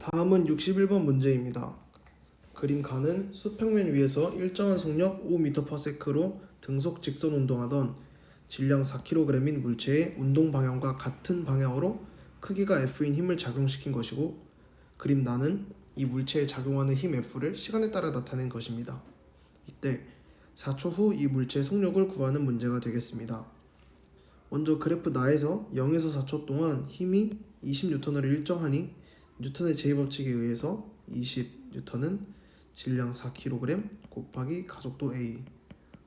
다음은 61번 문제입니다. 그림 가는 수평면 위에서 일정한 속력 5m/s로 등속 직선 운동하던 질량 4kg인 물체의 운동 방향과 같은 방향으로 크기가 F인 힘을 작용시킨 것이고, 그림 나는 이 물체에 작용하는 힘 F를 시간에 따라 나타낸 것입니다. 이때 4초 후 이 물체의 속력을 구하는 문제가 되겠습니다. 먼저 그래프 나에서 0에서 4초 동안 힘이 20N으로 일정하니 뉴턴의 제2법칙에 의해서 20N은 질량 4kg 곱하기 가속도 a,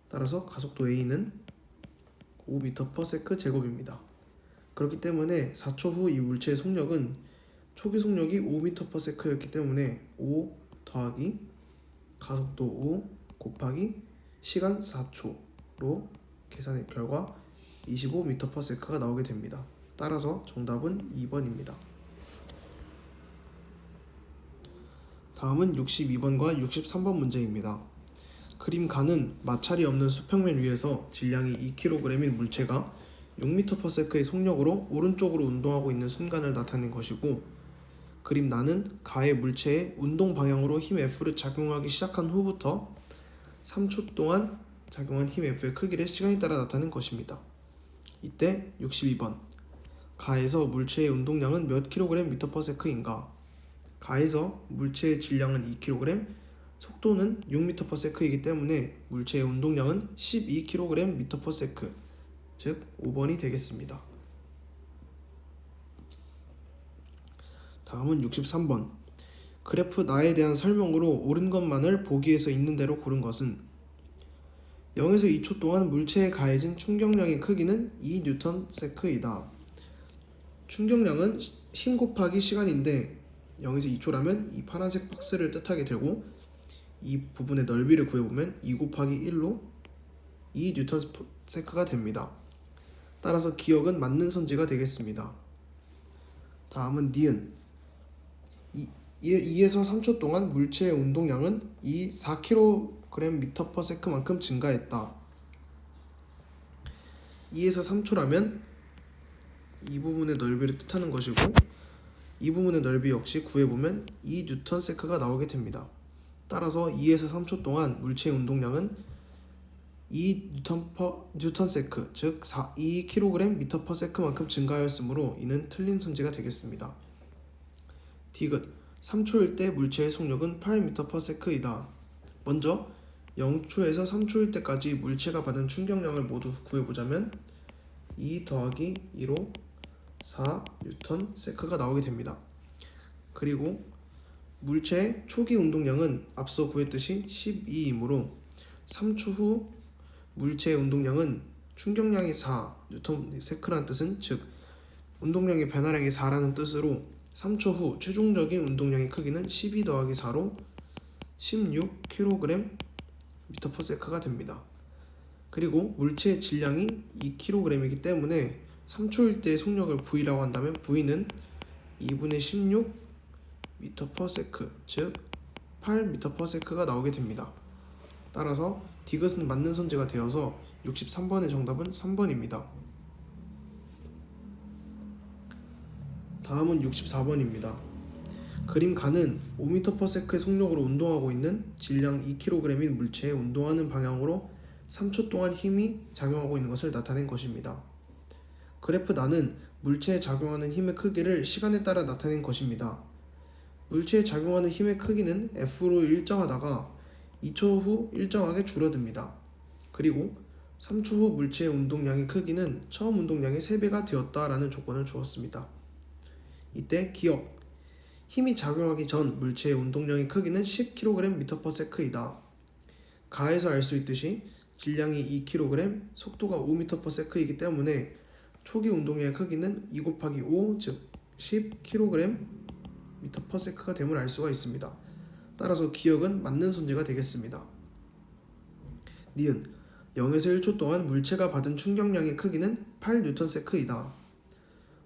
따라서 가속도 a는 5m/s 제곱입니다. 그렇기 때문에 4초 후 이 물체의 속력은 초기 속력이 5m/s였기 때문에 5 더하기 가속도 5 곱하기 시간 4초로 계산의 결과 25m/s가 나오게 됩니다. 따라서 정답은 2번입니다. 다음은 62번과 63번 문제입니다. 그림 가는 마찰이 없는 수평면 위에서 질량이 2kg인 물체가 6m/s의 속력으로 오른쪽으로 운동하고 있는 순간을 나타낸 것이고, 그림 나는 가의 물체의 운동 방향으로 힘 F를 작용하기 시작한 후부터 3초 동안 작용한 힘 F의 크기를 시간에 따라 나타낸 것입니다. 이때 62번 가에서 물체의 운동량은 몇 kg/m인가? 가에서 물체의 질량은 2kg, 속도는 6m/s이기 때문에 물체의 운동량은 12kg/s, 즉 5번이 되겠습니다. 다음은 63번 그래프 나에 대한 설명으로 옳은 것만을 보기에서 있는 대로 고른 것은 0에서 2초 동안 물체에 가해진 충격량의 크기는 2Ns이다. 충격량은 힘 곱하기 시간인데 0에서 2초라면 이 파란색 박스를 뜻하게 되고, 이 부분의 넓이를 구해보면 2 곱하기 1로 2Ns가 됩니다. 따라서 기억은 맞는 선지가 되겠습니다. 다음은 니은 2에서 3초 동안 물체의 운동량은 이 4kg/m만큼 증가했다. 2에서 3초라면 이 부분의 넓이를 뜻하는 것이고, 이 부분의 넓이 역시 구해보면 2Ns가 나오게 됩니다. 따라서 2에서 3초 동안 물체의 운동량은 2Ns, 즉 2kg/m만큼 증가하였으므로 이는 틀린 선지가 되겠습니다. 디귿 3초일 때 물체의 속력은 8m/s이다. 먼저 0초에서 3초일 때까지 물체가 받은 충격량을 모두 구해보자면 2 더하기 2로 4Ns가 나오게 됩니다. 그리고 물체의 초기 운동량은 앞서 구했듯이 12이므로 3초 후 물체의 운동량은 충격량이 4Ns라는 뜻은, 즉 운동량의 변화량이 4라는 뜻으로 3초 후 최종적인 운동량의 크기는 12 더하기 4로 16kg/s가 됩니다. 그리고 물체의 질량이 2kg이기 때문에 3초일 때의 속력을 V라고 한다면 V는 2분의 16m/s, 즉 8m/s가 나오게 됩니다. 따라서 디귿은 맞는 선지가 되어서 63번의 정답은 3번입니다. 다음은 64번입니다. 그림 가는 5m/s의 속력으로 운동하고 있는 질량 2kg인 물체의 운동하는 방향으로 3초 동안 힘이 작용하고 있는 것을 나타낸 것입니다. 그래프 나는 물체에 작용하는 힘의 크기를 시간에 따라 나타낸 것입니다. 물체에 작용하는 힘의 크기는 F로 일정하다가 2초 후 일정하게 줄어듭니다. 그리고 3초 후 물체의 운동량의 크기는 처음 운동량의 3배가 되었다라는 조건을 주었습니다. 이때 기억, 힘이 작용하기 전 물체의 운동량의 크기는 10kg/m이다. 가에서 알 수 있듯이 질량이 2kg, 속도가 5m/s이기 때문에 초기 운동량의 크기는 2 곱하기 5, 즉 10kg/s가 됨을 알 수가 있습니다. 따라서 기억은 맞는 선지가 되겠습니다. 니은 0에서 1초 동안 물체가 받은 충격량의 크기는 8Ns이다.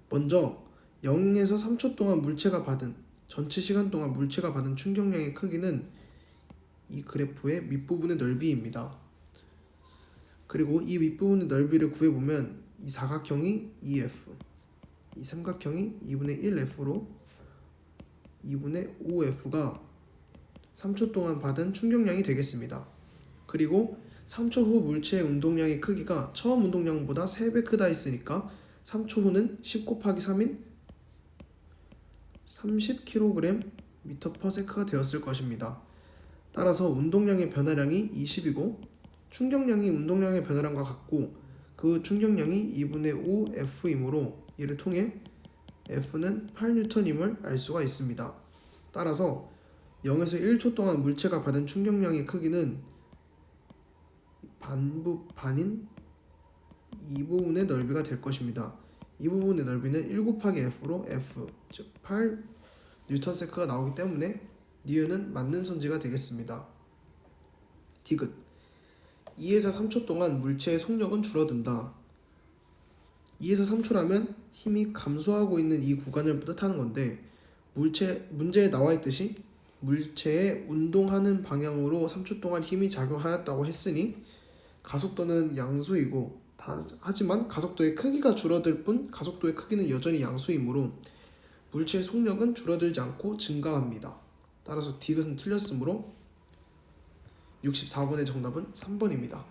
먼저 0에서 3초 동안 물체가 받은 전체 시간 동안 물체가 받은 충격량의 크기는 이 그래프의 밑부분의 넓이입니다. 그리고 이 밑부분의 넓이를 구해보면 이 사각형이 2F, 이 삼각형이 2분의 1F로 2분의 5F가 3초 동안 받은 충격량이 되겠습니다. 그리고 3초 후 물체의 운동량의 크기가 처음 운동량보다 3배 크다 했으니까 3초 후는 10 곱하기 3인 30kg m/s가 되었을 것입니다. 따라서 운동량의 변화량이 20이고 충격량이 운동량의 변화량과 같고 그 충격량이 2분의 5F이므로 이를 통해 F는 8N임을 알 수가 있습니다. 따라서 0에서 1초 동안 물체가 받은 충격량의 크기는 반인 이 부분의 넓이가 될 것입니다. 이 부분의 넓이는 1 곱하기 F로 F, 즉 8N가 나오기 때문에 니은은 맞는 선지가 되겠습니다. 디귿 2에서 3초 동안 물체의 속력은 줄어든다. 2에서 3초라면 힘이 감소하고 있는 이 구간을 뜻하는 건데 문제에 나와 있듯이 물체의 운동하는 방향으로 3초 동안 힘이 작용하였다고 했으니 가속도는 양수이고 하지만 가속도의 크기가 줄어들 뿐 가속도의 크기는 여전히 양수이므로 물체의 속력은 줄어들지 않고 증가합니다. 따라서 디귿은 틀렸으므로 64번의 정답은 3번입니다.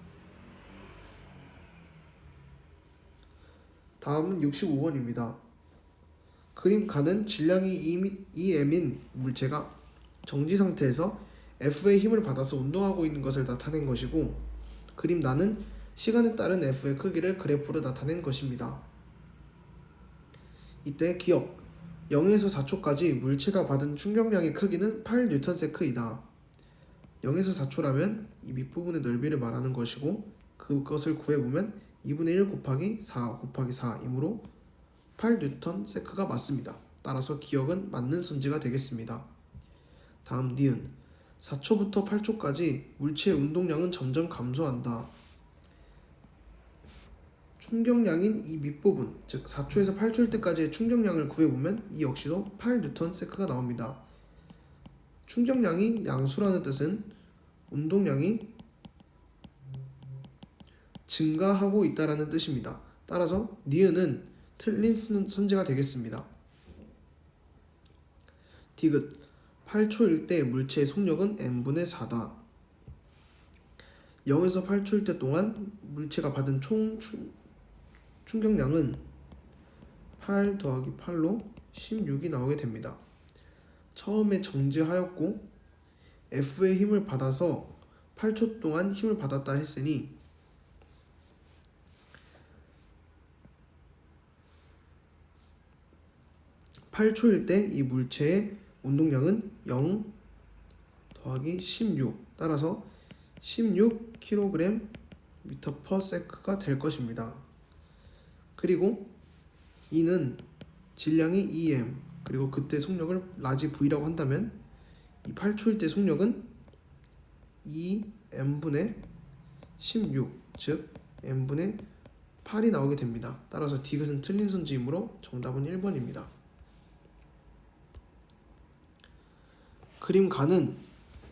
다음은 65번입니다. 그림 가는 질량이 2m인 물체가 정지 상태에서 F의 힘을 받아서 운동하고 있는 것을 나타낸 것이고 그림 나는 시간에 따른 F의 크기를 그래프로 나타낸 것입니다. 이때 기억 0에서 4초까지 물체가 받은 충격량의 크기는 8N이다. 0에서 4초라면 이 밑부분의 넓이를 말하는 것이고 그것을 구해보면 2분의 1 곱하기 4 곱하기 4이므로 8N가 맞습니다. 따라서 기억은 맞는 선지가 되겠습니다. 다음 니은 4초부터 8초까지 물체의 운동량은 점점 감소한다. 충격량인 이 밑부분, 즉 4초에서 8초일 때까지의 충격량을 구해보면 이 역시도 8N가 나옵니다. 충격량이 양수라는 뜻은 운동량이 증가하고 있다라는 뜻입니다. 따라서 니은은 틀린 선지가 되겠습니다. 디귿 8초일 때 물체의 속력은 n분의 4다. 0에서 8초일 때 동안 물체가 받은 총 충격량은 8 더하기 8로 16이 나오게 됩니다. 처음에 정지하였고 F의 힘을 받아서 8초 동안 힘을 받았다 했으니 8초일 때 이 물체의 운동량은 0 더하기 16 따라서 16kg m/s가 될 것입니다. 그리고 이는 질량이 2m 그리고 그때 속력을 라지 V라고 한다면 이 8초일 때 속력은 2m분의 16 즉 m분의 8이 나오게 됩니다. 따라서 디귿은 틀린 선지이므로 정답은 1번입니다. 그림 가는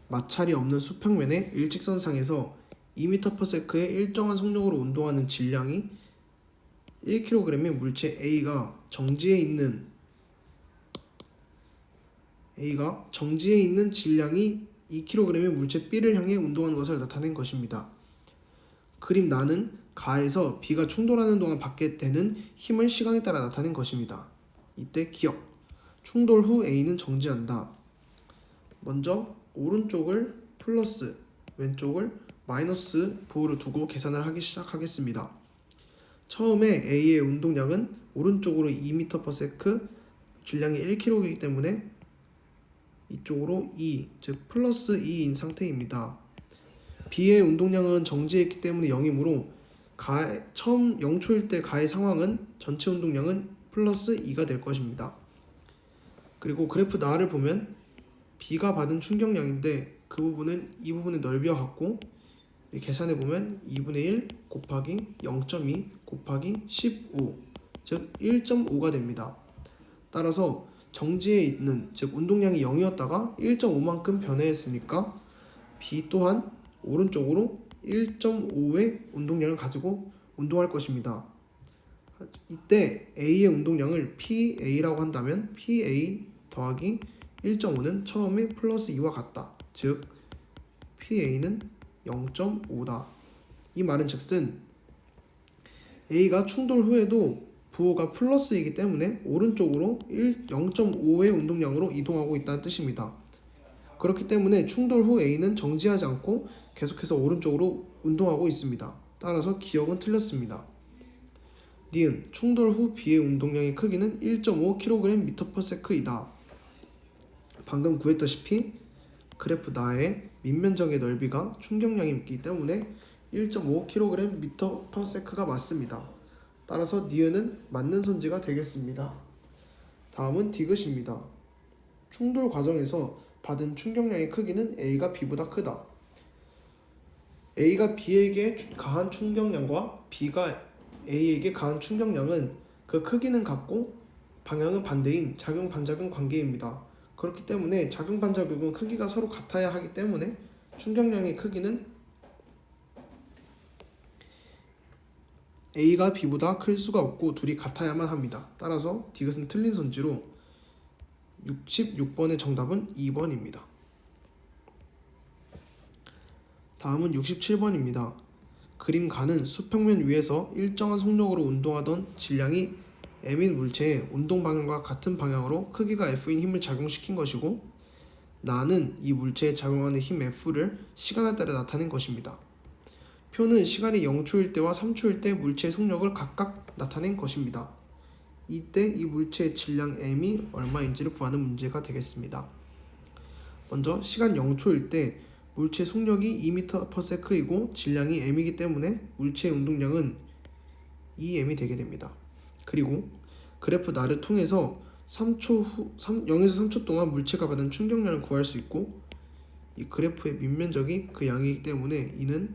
마찰이 없는 수평면의 일직선상에서 2m/s의 일정한 속력으로 운동하는 질량이 1kg의 물체 A가 정지해 있는 질량이 2kg의 물체 B를 향해 운동하는 것을 나타낸 것입니다. 그림 나는 가에서 B가 충돌하는 동안 받게 되는 힘을 시간에 따라 나타낸 것입니다. 이때 기억 충돌 후 A는 정지한다. 먼저 오른쪽을 플러스 왼쪽을 마이너스 부호로 두고 계산을 하기 시작하겠습니다. 처음에 A의 운동량은 오른쪽으로 2m/s 질량이 1kg이기 때문에 이쪽으로 2, 즉 플러스 2인 상태입니다. B의 운동량은 정지했기 때문에 0이므로 처음 0초일 때 가의 상황은 전체 운동량은 플러스 2가 될 것입니다. 그리고 그래프 나를 보면 B가 받은 충격량인데 그 부분은 이 부분의 넓이와 같고 계산해 보면 2분의 1 곱하기 0.2 곱하기 15 즉 1.5가 됩니다. 따라서 정지해 있는 즉 운동량이 0이었다가 1.5만큼 변해했으니까 B 또한 오른쪽으로 1.5의 운동량을 가지고 운동할 것입니다. 이때 A의 운동량을 PA라고 한다면 PA 더하기 1.5는 처음에 플러스 2와 같다. 즉 PA는 0.5다. 이 말은 즉슨 A가 충돌 후에도 부호가 플러스이기 때문에 오른쪽으로 0.5의 운동량으로 이동하고 있다는 뜻입니다. 그렇기 때문에 충돌 후 A는 정지하지 않고 계속해서 오른쪽으로 운동하고 있습니다. 따라서 기억은 틀렸습니다. 니은 충돌 후 B의 운동량의 크기는 1.5kg/s이다. 방금 구했다시피 그래프 나의 밑면적의 넓이가 충격량이 있기 때문에 1.5kg/s가 맞습니다. 따라서 니은은 맞는 선지가 되겠습니다. 다음은 디귿입니다. 충돌 과정에서 받은 충격량의 크기는 A가 B보다 크다. A가 B에게 가한 충격량과 B가 A에게 가한 충격량은 그 크기는 같고 방향은 반대인 작용 반작용 관계입니다. 그렇기 때문에 작용 반작용은 크기가 서로 같아야 하기 때문에 충격량의 크기는 A가 B보다 클 수가 없고 둘이 같아야만 합니다. 따라서 디귿은 틀린 선지로 66번의 정답은 2번입니다. 다음은 67번입니다. 그림 가는 수평면 위에서 일정한 속력으로 운동하던 질량이 m인 물체의 운동 방향과 같은 방향으로 크기가 F인 힘을 작용시킨 것이고 나는 이 물체에 작용하는 힘 F를 시간에 따라 나타낸 것입니다. 표는 시간이 0초일 때와 3초일 때 물체의 속력을 각각 나타낸 것입니다. 이때 이 물체의 질량 m이 얼마인지를 구하는 문제가 되겠습니다. 먼저 시간 0초일 때 물체의 속력이 2m/s이고 질량이 m이기 때문에 물체의 운동량은 2m이 되게 됩니다. 그리고 그래프 나를 통해서 0에서 3초 동안 물체가 받은 충격량을 구할 수 있고 이 그래프의 밑면적이 그 양이기 때문에 이는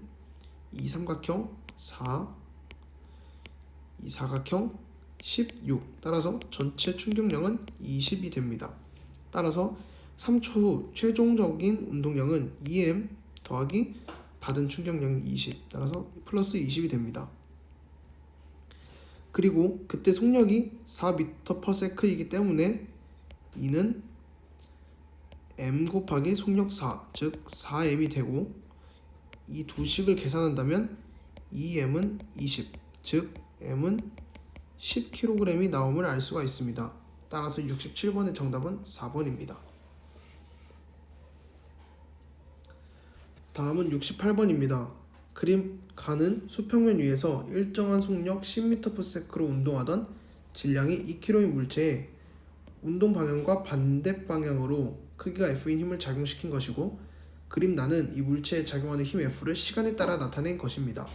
이 삼각형 4, 이 사각형 16 따라서 전체 충격량은 20이 됩니다. 따라서 3초 후 최종적인 운동량은 2m 더하기 받은 충격량이 20 따라서 플러스 20이 됩니다. 그리고 그때 속력이 4m/s이기 때문에 이는 m 곱하기 속력 4 즉 4m이 되고 이 두 식을 계산한다면 2m은 20 즉 m은 10kg이 나옴을 알 수가 있습니다. 따라서 67번의 정답은 4번입니다. 다음은 68번입니다. 그림 가는 수평면 위에서 일정한 속력 10m/s로 운동하던 질량이 2kg인 물체에 운동 방향과 반대 방향으로 크기가 F인 힘을 작용시킨 것이고 그림 나는 이 물체에 작용하는 힘 F를 시간에 따라 나타낸 것입니다.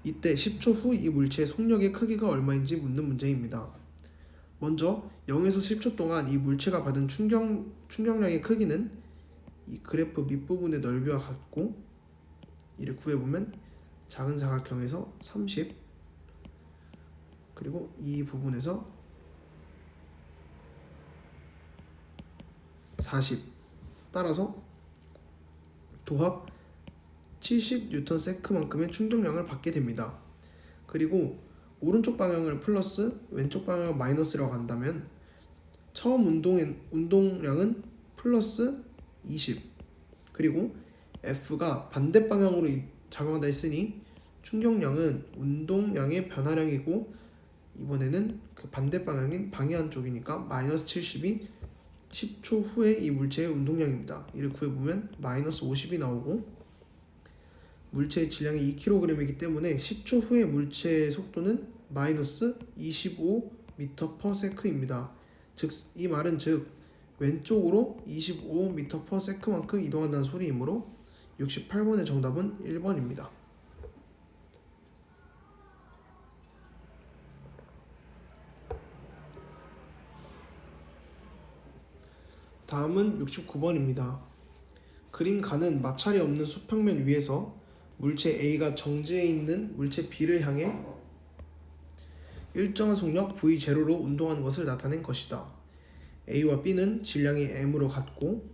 이때 10초 후 이 물체의 속력의 크기가 얼마인지 묻는 문제입니다. 먼저 0에서 10초 동안 이 물체가 받은 충격량의 크기는 이 그래프 밑부분의 넓이와 같고 이를 구해보면 작은 사각형에서 30 그리고 이 부분에서 40 따라서 도합 70N만큼의 충격량을 받게 됩니다. 그리고 오른쪽 방향을 플러스 왼쪽 방향을 마이너스라고 한다면 처음 운동량은 플러스 20 그리고 F가 반대 방향으로 작용한다 했으니 충격량은 운동량의 변화량이고 이번에는 그 반대 방향인 방해한 쪽이니까 마이너스 70이 10초 후에 이 물체의 운동량입니다. 이를 구해보면 마이너스 50이 나오고 물체의 질량이 2kg이기 때문에 10초 후에 물체의 속도는 마이너스 25m/s입니다. 즉 이 말은 왼쪽으로 25m/s만큼 이동한다는 소리이므로 68번의 정답은 1번입니다. 다음은 69번입니다. 그림 가는 마찰이 없는 수평면 위에서 물체 A가 정지해 있는 물체 B를 향해 일정한 속력 V0로 운동하는 것을 나타낸 것이다. A와 B는 질량이 m으로 같고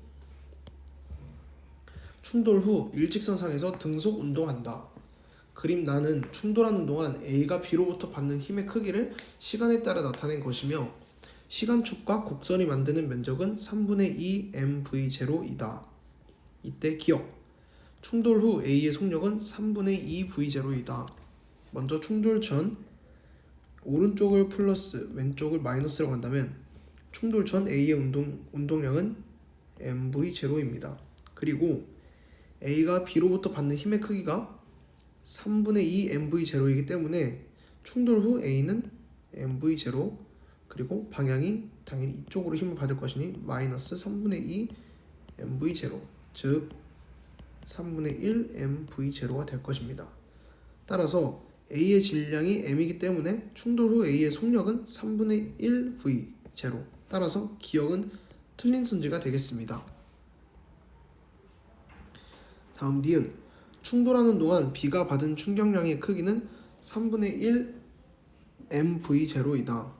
충돌 후 일직선상에서 등속 운동한다. 그림 나는 충돌하는 동안 A가 B로부터 받는 힘의 크기를 시간에 따라 나타낸 것이며 시간축과 곡선이 만드는 면적은 3분의 2 mv0이다. 이때 기억. 충돌 후 A의 속력은 3분의 2 v0이다. 먼저 충돌 전 오른쪽을 플러스 왼쪽을 마이너스라고 한다면 충돌 전 A의 운동량은 mv0입니다. 그리고 A가 B로부터 받는 힘의 크기가 3분의 2 mv0이기 때문에 충돌 후 A는 mv0 그리고 방향이 당연히 이쪽으로 힘을 받을 것이니 마이너스 3분의 2 mv0 즉 3분의 1 mv0가 될 것입니다. 따라서 A의 질량이 m이기 때문에 충돌 후 A의 속력은 3분의 1 v0 따라서 기억은 틀린 선지가 되겠습니다. 다음 니은 충돌하는 동안 B가 받은 충격량의 크기는 3분의 1 mv0이다.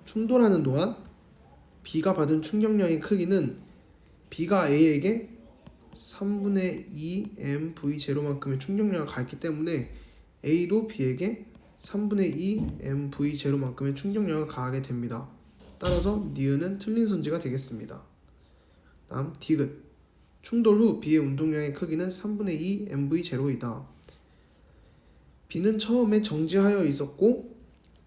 충돌하는 동안 B가 받은 충격량의 크기는 B가 A에게 3분의 2 mv0만큼의 충격량을 가했기 때문에 A도 B에게 3분의 2 mv0만큼의 충격량을 가하게 됩니다. 따라서 니은은 틀린 선지가 되겠습니다. 다음 디귿 충돌 후 B의 운동량의 크기는 3분의 2 mv0이다. B는 처음에 정지하여 있었고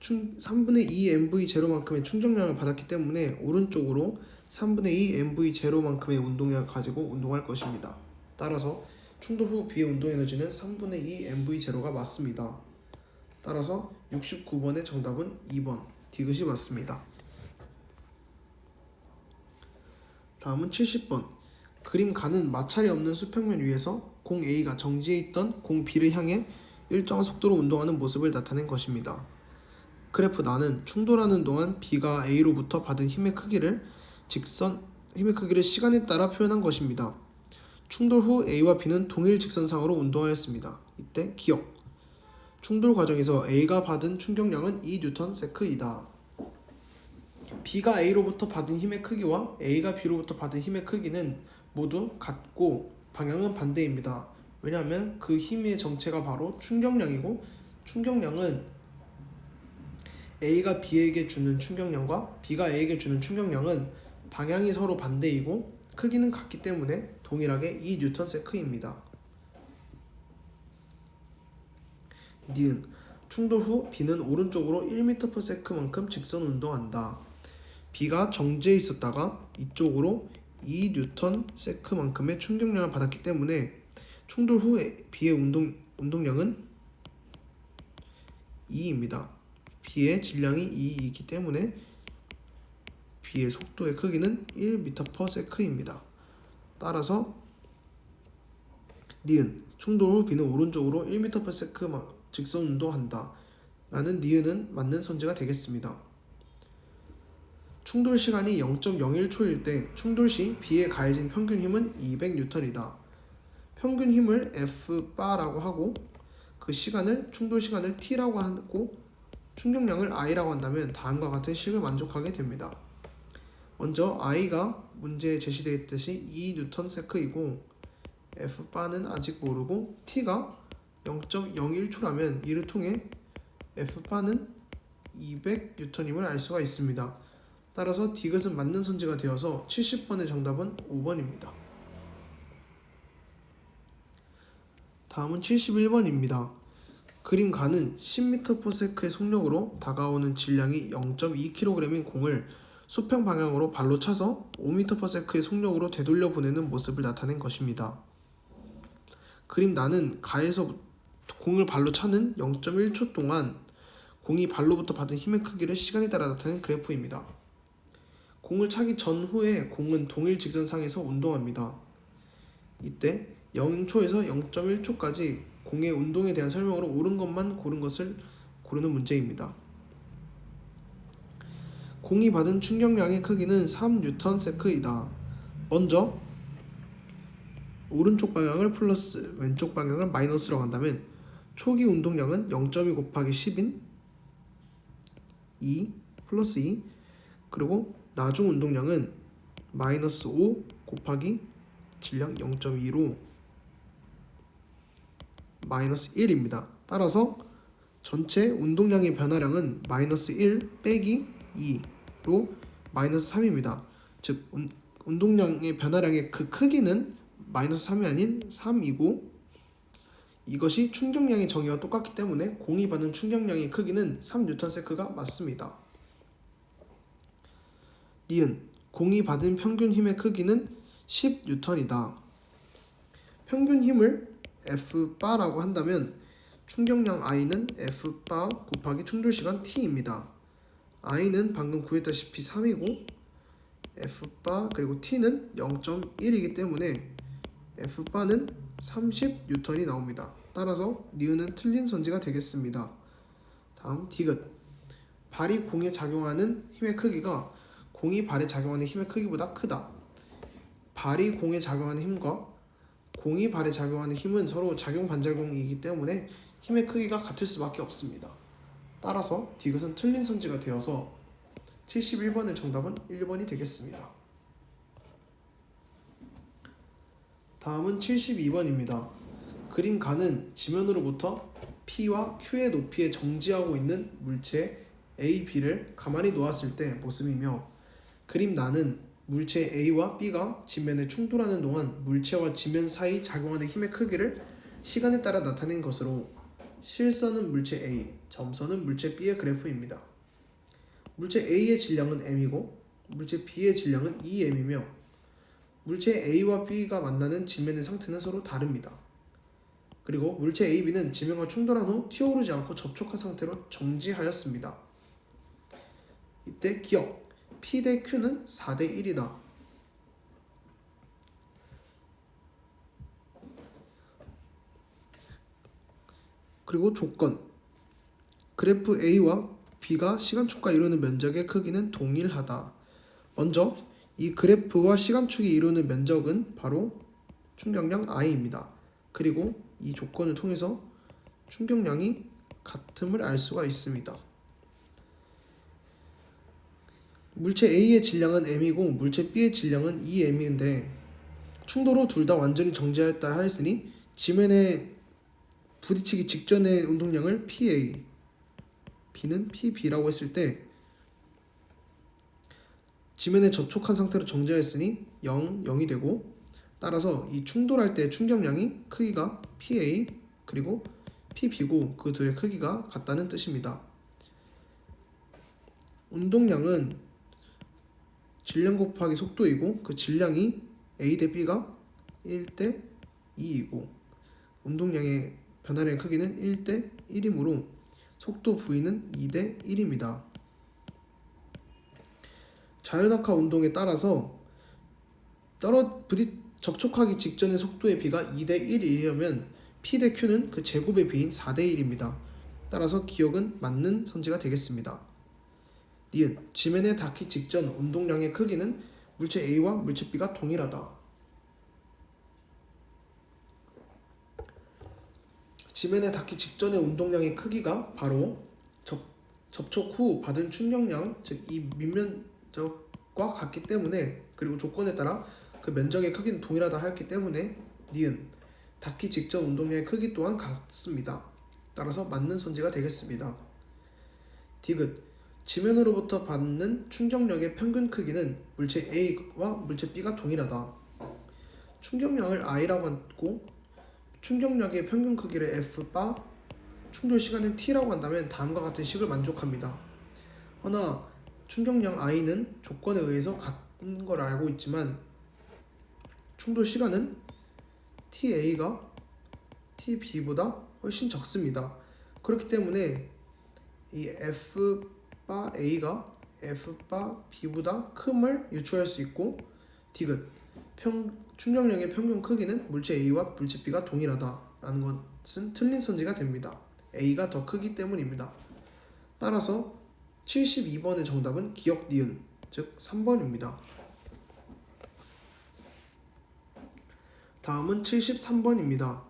3분의 2 mv0만큼의 충격량을 받았기 때문에 오른쪽으로 3분의 2 mv0만큼의 운동량을 가지고 운동할 것입니다. 따라서 충돌 후 B의 운동 에너지는 3분의 2 mv0가 맞습니다. 따라서 69번의 정답은 2번 디귿이 맞습니다. 다음은 70번 그림 가는 마찰이 없는 수평면 위에서 공 A가 정지해 있던 공 B를 향해 일정한 속도로 운동하는 모습을 나타낸 것입니다. 그래프 나는 충돌하는 동안 B가 A로부터 받은 힘의 크기를 시간에 따라 표현한 것입니다. 충돌 후 A와 B는 동일 직선상으로 운동하였습니다. 이때 기억. 충돌 과정에서 A가 받은 충격량은 2Nm/S이다. B가 A로부터 받은 힘의 크기와 A가 B로부터 받은 힘의 크기는 모두 같고 방향은 반대입니다. 왜냐하면 그 힘의 정체가 바로 충격량이고 충격량은 A가 B에게 주는 충격량과 B가 A에게 주는 충격량은 방향이 서로 반대이고 크기는 같기 때문에 동일하게 2Nm/S입니다. 니은 충돌 후 B는 오른쪽으로 1m/S만큼 직선 운동한다. B가 정지해 있었다가 이쪽으로 2Nm/S만큼의 충격량을 받았기 때문에 충돌 후 B의 운동량은 2입니다. B의 질량이 2이기 때문에 B의 속도의 크기는 1m/S입니다. 따라서 니은 충돌 후 B는 오른쪽으로 1m/S 직선 운동한다 라는 니은은 맞는 선지가 되겠습니다. 충돌 시간이 0.01초일 때 충돌 시 B에 가해진 평균 힘은 200N이다. 평균 힘을 F바라고 하고 그 시간을 충돌 시간을 T라고 하고 충격량을 I라고 한다면 다음과 같은 식을 만족하게 됩니다. 먼저 I가 문제에 제시되어 있듯이 2Nm/S이고 F바는 아직 모르고 T가 0.01초라면 이를 통해 F바는 200N임을 알 수가 있습니다. 따라서 디귿은 맞는 선지가 되어서 70번의 정답은 5번입니다. 다음은 71번입니다. 그림 가는 10m/S의 속력으로 다가오는 질량이 0.2kg인 공을 수평 방향으로 발로 차서 5m/S의 속력으로 되돌려 보내는 모습을 나타낸 것입니다. 그림 나는 가에서 공을 발로 차는 0.1초 동안 공이 발로부터 받은 힘의 크기를 시간에 따라 나타낸 그래프입니다. 공을 차기 전후에 공은 동일 직선상에서 운동합니다. 이때 0초에서 0.1초까지 공의 운동에 대한 설명으로 옳은 것만 고른 것을 고르는 문제입니다. 공이 받은 충격량의 크기는 3Nm/S이다. 먼저 오른쪽 방향을 플러스 왼쪽 방향을 마이너스로 한다면 초기 운동량은 0.2 곱하기 10인 2 플러스 2 그리고 나중 운동량은 마이너스 5 곱하기 질량 0.2로 마이너스 1입니다. 따라서 전체 운동량의 변화량은 마이너스 1 빼기 2로 마이너스 3입니다. 즉 운동량의 변화량의 그 크기는 마이너스 3이 아닌 3이고 이것이 충격량의 정의와 똑같기 때문에 공이 받은 충격량의 크기는 3N가 맞습니다. 니은 공이 받은 평균 힘의 크기는 10N이다. 평균 힘을 F바라고 한다면 충격량 I는 F바 곱하기 충돌시간 T입니다. I는 방금 구했다시피 3이고 F바 그리고 T는 0.1이기 때문에 F바는 30N이 나옵니다. 따라서 니은은 틀린 선지가 되겠습니다. 다음 디귿 발이 공에 작용하는 힘의 크기가 공이 발에 작용하는 힘의 크기보다 크다. 발이 공에 작용하는 힘과 공이 발에 작용하는 힘은 서로 작용 반작용이기 때문에 힘의 크기가 같을 수밖에 없습니다. 따라서 디귿은 틀린 선지가 되어서 71번의 정답은 1번이 되겠습니다. 다음은 72번입니다. 그림 가는 지면으로부터 P와 Q의 높이에 정지하고 있는 물체 A, B를 가만히 놓았을 때 모습이며 그림 나는 물체 A와 B가 지면에 충돌하는 동안 물체와 지면 사이 작용하는 힘의 크기를 시간에 따라 나타낸 것으로 실선은 물체 A, 점선은 물체 B의 그래프입니다. 물체 A의 질량은 m이고 물체 B의 질량은 2m이며 물체 A와 B가 만나는 지면의 상태는 서로 다릅니다. 그리고 물체 A, B는 지면과 충돌한 후 튀어오르지 않고 접촉한 상태로 정지하였습니다. 이때 기억 P 대 Q는 4대 1이다. 그리고 조건 그래프 A와 B가 시간축과 이루는 면적의 크기는 동일하다. 먼저 이 그래프와 시간축이 이루는 면적은 바로 충격량 I입니다. 그리고 이 조건을 통해서 충격량이 같음을 알 수가 있습니다. 물체 A의 질량은 m이고 물체 B의 질량은 2m인데 충돌 후 둘 다 완전히 정지하였다 하였으니 지면에 부딪히기 직전의 운동량을 PA, B는 PB라고 했을 때 지면에 접촉한 상태로 정지하였으니 0, 0이 되고 따라서 이 충돌할 때 충격량이 크기가 PA 그리고 PB고 그 둘의 크기가 같다는 뜻입니다. 운동량은 질량 곱하기 속도이고 그 질량이 A 대 B가 1대 2이고 운동량의 변화량의 크기는 1대 1이므로 속도 V는 2대 1입니다. 자연낙하 운동에 따라서 접촉하기 직전의 속도의 비가 2대 1이려면 P 대 Q는 그 제곱의 비인 4대 1입니다. 따라서 기억은 맞는 선지가 되겠습니다. 니은 지면에 닿기 직전 운동량의 크기는 물체 A와 물체 B가 동일하다. 지면에 닿기 직전의 운동량의 크기가 바로 접촉 후 받은 충격량, 즉 이 밑면적과 같기 때문에 그리고 조건에 따라 그 면적의 크기는 동일하다 하였기 때문에 니은 닿기 직전 운동량의 크기 또한 같습니다. 따라서 맞는 선지가 되겠습니다. 디귿 지면으로부터 받는 충격력의 평균 크기는 물체 A와 물체 B가 동일하다. 충격량을 I라고 하고 충격력의 평균 크기를 F바, 충돌 시간은 T라고 한다면 다음과 같은 식을 만족합니다. 허나 충격량 I는 조건에 의해서 같은 걸 알고 있지만 충돌 시간은 TA가 TB보다 훨씬 적습니다. 그렇기 때문에 이 F바 A가 F바 B보다 큼을 유추할 수 있고 디귿 충격력의 평균 크기는 물체 A와 물체 B가 동일하다라는 것은 틀린 선지가 됩니다. A가 더 크기 때문입니다. 따라서 72번의 정답은 기억 니은, 즉 3번입니다. 다음은 73번입니다.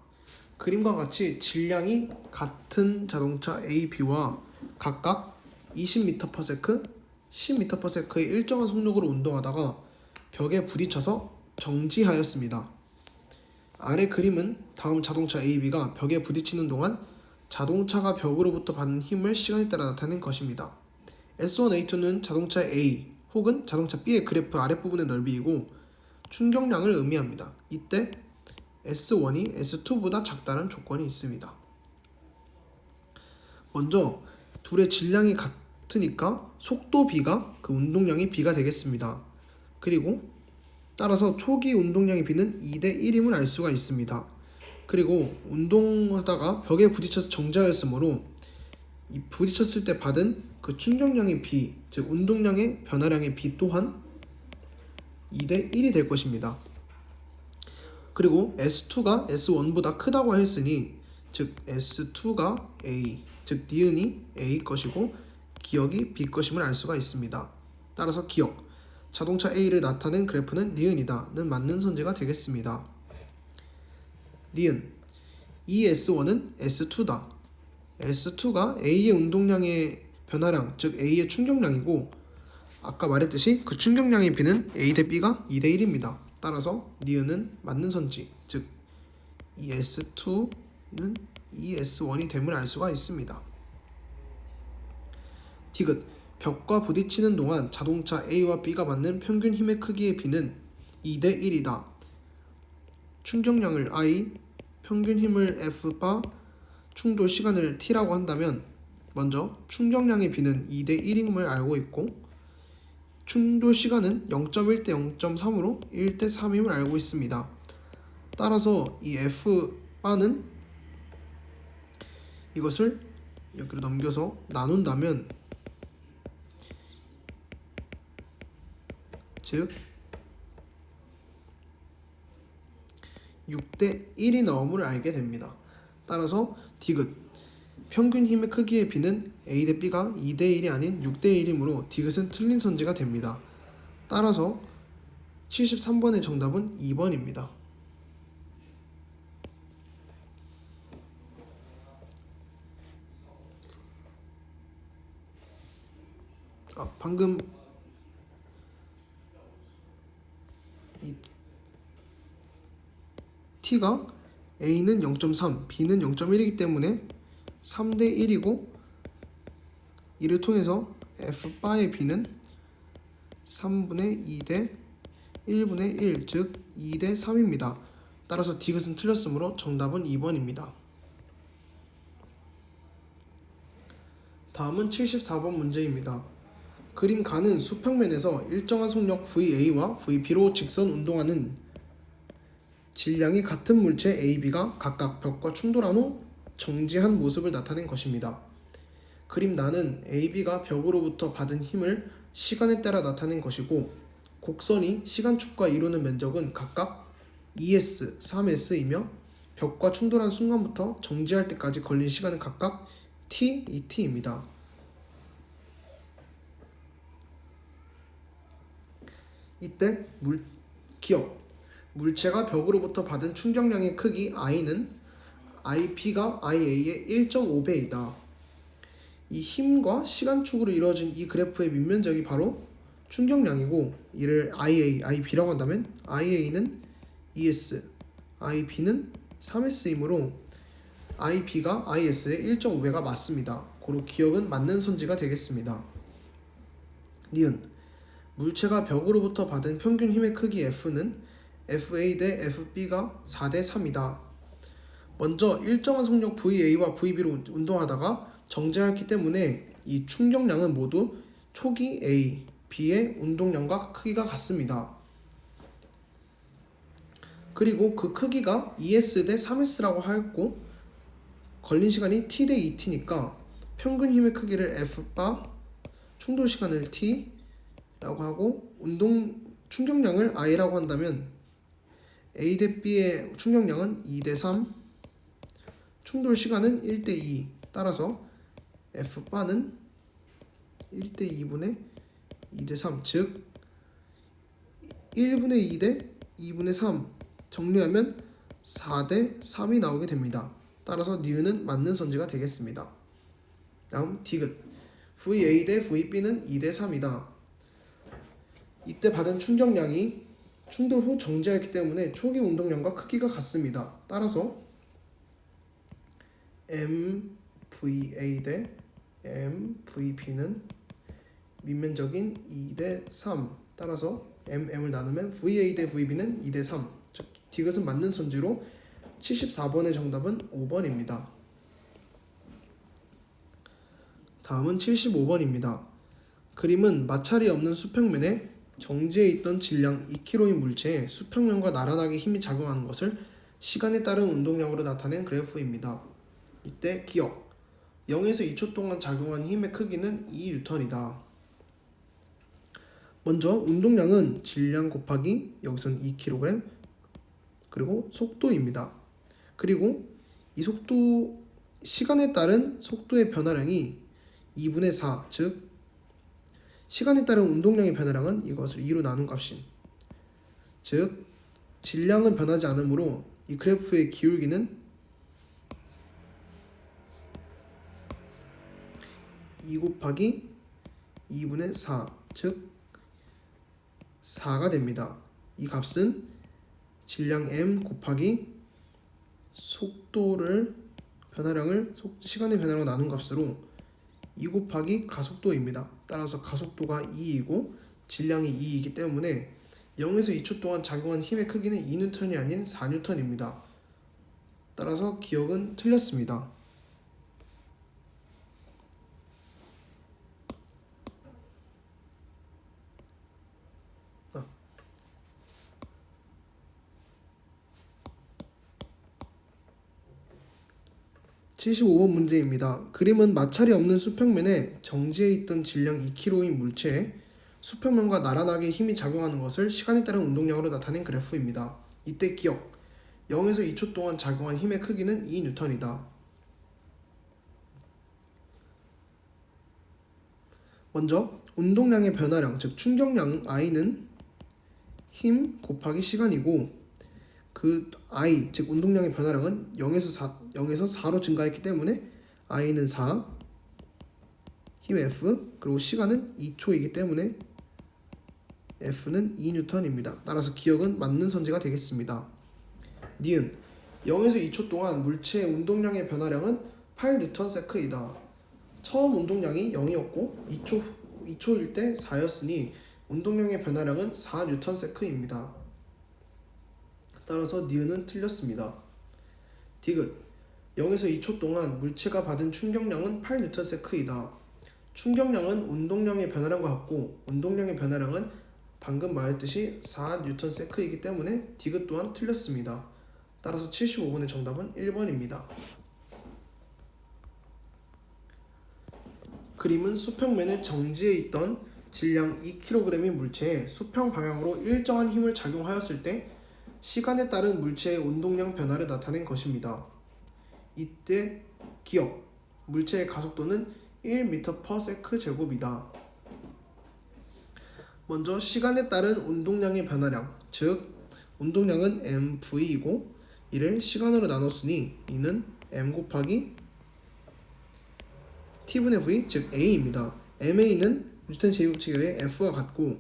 그림과 같이 질량이 같은 자동차 A, B와 각각 20m/s, 10m/s의 일정한 속력으로 운동하다가 벽에 부딪혀서 정지하였습니다. 아래 그림은 다음 자동차 A, B가 벽에 부딪히는 동안 자동차가 벽으로부터 받는 힘을 시간에 따라 나타낸 것입니다. S1, A2는 자동차 A 혹은 자동차 B의 그래프 아랫부분의 넓이이고 충격량을 의미합니다. 이때 S1이 S2보다 작다는 조건이 있습니다. 먼저 둘의 질량이 같으니까 속도 B가 그 운동량이 B가 되겠습니다. 그리고 따라서 초기 운동량의 B는 2대 1임을 알 수가 있습니다. 그리고 운동하다가 벽에 부딪혀서 정지하였으므로 이 부딪혔을 때 받은 그 충격량의 B, 즉 운동량의 변화량의 B 또한 2대 1이 될 것입니다. 그리고 S2가 S1보다 크다고 했으니 즉 S2가 A, 즉 니은이 A 것이고 기억이 B 것임을 알 수가 있습니다. 따라서 기억, 자동차 A를 나타낸 그래프는 니은이다는 맞는 선지가 되겠습니다. 니은, 이 S1은 S2다. S2가 A의 운동량의 변화량, 즉 A의 충격량이고 아까 말했듯이 그 충격량의 B는 A 대 B가 2대 1입니다. 따라서 니은은 맞는 선지, 즉 이 S2는 이 S1이 됨을 알 수가 있습니다. 디귿, 벽과 부딪히는 동안 자동차 A와 B가 받는 평균 힘의 크기의 B는 2대 1이다. 충격량을 I, 평균 힘을 F바, 충돌 시간을 T라고 한다면 먼저 충격량의 B는 2대 1임을 알고 있고 충돌 시간은 0.1 대 0.3으로 1 대 3임을 알고 있습니다. 따라서 이 F바는 이것을 여기로 넘겨서 나눈다면 즉 6대 1이 나옴을 알게 됩니다. 따라서 디귿, 평균 힘의 크기의 B는 A 대 B가 2대 1이 아닌 6대 1이므로 디귿은 틀린 선지가 됩니다. 따라서 73번의 정답은 2번입니다. 방금 이 T가 A는 0.3, B는 0.1이기 때문에 3대 1이고 이를 통해서 F바의 B는 3분의 2대 1분의 1, 즉 2대 3입니다. 따라서 디귿은 틀렸으므로 정답은 2번입니다. 다음은 74번 문제입니다. 그림 가는 수평면에서 일정한 속력 VA와 VB로 직선 운동하는 질량이 같은 물체 AB가 각각 벽과 충돌한 후 정지한 모습을 나타낸 것입니다. 그림 나는 AB가 벽으로부터 받은 힘을 시간에 따라 나타낸 것이고 곡선이 시간축과 이루는 면적은 각각 2s, 3s이며 벽과 충돌한 순간부터 정지할 때까지 걸린 시간은 각각 t, 2t입니다. 이때 기억, 물체가 벽으로부터 받은 충격량의 크기 I는 IP가 IA의 1.5배이다. 이 힘과 시간축으로 이루어진 이 그래프의 밑면적이 바로 충격량이고 이를 IB라고 한다면 IA는 2S, IB는 3S이므로 IB가 IS의 1.5배가 맞습니다. 고로 기억은 맞는 선지가 되겠습니다. 니은, 물체가 벽으로부터 받은 평균 힘의 크기 F는 FA 대 FB가 4대 3이다. 먼저 일정한 속력 VA와 VB로 운동하다가 정지하였기 때문에 이 충격량은 모두 초기 A, B의 운동량과 크기가 같습니다. 그리고 그 크기가 2S 대 3S라고 하였고 걸린 시간이 T 대 2T니까 평균 힘의 크기를 F바, 충돌 시간을 T라고 하고 충격량을 I라고 한다면 A 대 B의 충격량은 2 대 3, 충돌 시간은 1 대 2. 따라서 F바는 1 대 2분의 2 대 3, 즉 1분의 2 대 2분의 3 정리하면 4 대 3이 나오게 됩니다. 따라서 니은은 맞는 선지가 되겠습니다. 다음 디귿, VA 대 VB는 2 대 3이다. 이때 받은 충격량이 충돌 후 정지하였기 때문에 초기 운동량과 크기가 같습니다. 따라서 M VA 대 MVP는 밑면적인 2 대 3. 따라서 MM을 나누면 VA 대 VB는 2 대 3. 즉 디귿은 맞는 선지로 74번의 정답은 5번입니다. 다음은 75번입니다. 그림은 마찰이 없는 수평면에 정지해 있던 질량 2kg인 물체에 수평면과 나란하게 힘이 작용하는 것을 시간에 따른 운동량으로 나타낸 그래프입니다. 이때 기억 0에서 2초 동안 작용한 힘의 크기는 2N이다. 먼저 운동량은 질량 곱하기 여기서는 2kg 그리고 속도입니다. 그리고 이 속도 시간에 따른 속도의 변화량이 2분의 4, 즉 시간에 따른 운동량의 변화량은 이것을 2로 나눈 값인, 즉 질량은 변하지 않으므로 이 그래프의 기울기는 2 곱하기 2분의 4, 즉 4가 됩니다. 이 값은 질량 m 곱하기 속도를 변화량을 시간의 변화량으로 나눈 값으로 2 곱하기 가속도입니다. 따라서 가속도가 2이고 질량이 2이기 때문에 0에서 2초 동안 작용한 힘의 크기는 2N이 아닌 4N입니다. 따라서 기억은 틀렸습니다. 75번 문제입니다. 그림은 마찰이 없는 수평면에 정지해 있던 질량 2kg인 물체에 수평면과 나란하게 힘이 작용하는 것을 시간에 따른 운동량으로 나타낸 그래프입니다. 이때 기억 0에서 2초 동안 작용한 힘의 크기는 2N이다. 먼저 운동량의 변화량, 즉 충격량 I는 힘 곱하기 시간이고 그 I, 즉 운동량의 변화량은 0에서 4로 증가했기 때문에 I는 4, 힘 F, 그리고 시간은 2초이기 때문에 F는 2N입니다. 따라서 기억은 맞는 선지가 되겠습니다. 니은 0에서 2초 동안 물체의 운동량의 변화량은 8Nm/s이다. 처음 운동량이 0이었고 2초일 때 4였으니 운동량의 변화량은 4Nm/s입니다. 따라서 니은은 틀렸습니다. 디귿 0에서 2초 동안 물체가 받은 충격량은 8Nm/s이다. 충격량은 운동량의 변화량과 같고 운동량의 변화량은 방금 말했듯이 4Nm/s이기 때문에 디귿 또한 틀렸습니다. 따라서 75번의 정답은 1번입니다. 그림은 수평면에 정지해 있던 질량 2kg의 물체에 수평 방향으로 일정한 힘을 작용하였을 때 시간에 따른 물체의 운동량 변화를 나타낸 것입니다. 이때 기억 물체의 가속도는 1m/s 제곱이다. 먼저 시간에 따른 운동량의 변화량, 즉 운동량은 mv이고 이를 시간으로 나눴으니 이는 m 곱하기 t분의 v, 즉 a입니다. ma는 뉴턴 제2법칙의 f와 같고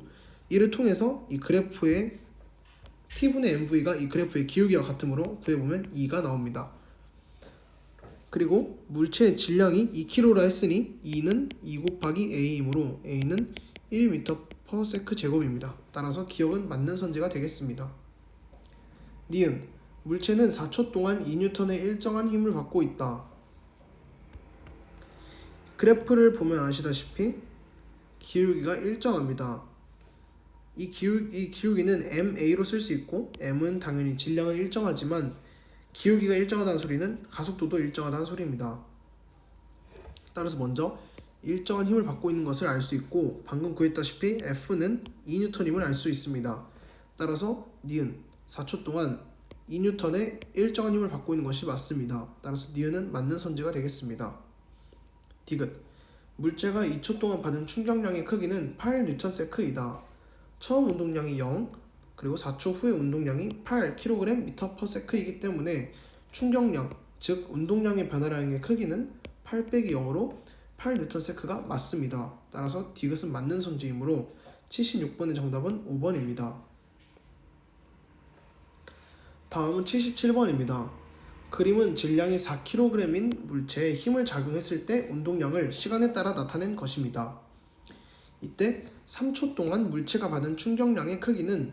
이를 통해서 이 그래프의 t분의 mv가 이 그래프의 기울기와 같으므로 구해보면 2가 나옵니다. 그리고 물체의 질량이 2kg라 했으니 2는 2 곱하기 a이므로 a는 1m/s 제곱입니다. 따라서 기억은 맞는 선지가 되겠습니다. 니은 물체는 4초 동안 2N의 일정한 힘을 받고 있다. 그래프를 보면 아시다시피 기울기가 일정합니다. 이 기울기는 ma로 쓸 수 있고 m은 당연히 질량은 일정하지만 기울기가 일정하다는 소리는 가속도도 일정하다는 소리입니다. 따라서 먼저 일정한 힘을 받고 있는 것을 알 수 있고 방금 구했다시피 F는 2N임을 알 수 있습니다. 따라서 니은 4초 동안 2N의 일정한 힘을 받고 있는 것이 맞습니다. 따라서 니은은 맞는 선지가 되겠습니다. 디귿 물체가 2초 동안 받은 충격량의 크기는 8Nm/s이다. 처음 운동량이 0, 그리고 4초 후의 운동량이 8kgm/s이기 때문에 충격량, 즉 운동량의 변화량의 크기는 8 빼기 0으로 8Nm/s가 맞습니다. 따라서 디귿은 맞는 선지이므로 76번의 정답은 5번입니다. 다음은 77번입니다. 그림은 질량이 4kg인 물체에 힘을 작용했을 때 운동량을 시간에 따라 나타낸 것입니다. 이때 3초 동안 물체가 받은 충격량의 크기는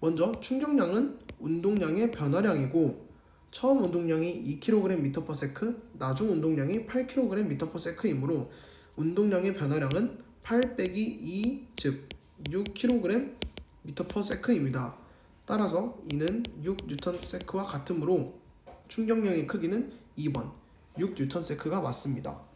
먼저 충격량은 운동량의 변화량이고 처음 운동량이 2kg/m/s, 나중 운동량이 8kg/m/s이므로 운동량의 변화량은 8 빼기 2, 즉 6kg/m/s입니다. 따라서 이는 6N과 같으므로 충격량의 크기는 2번 6N가 맞습니다.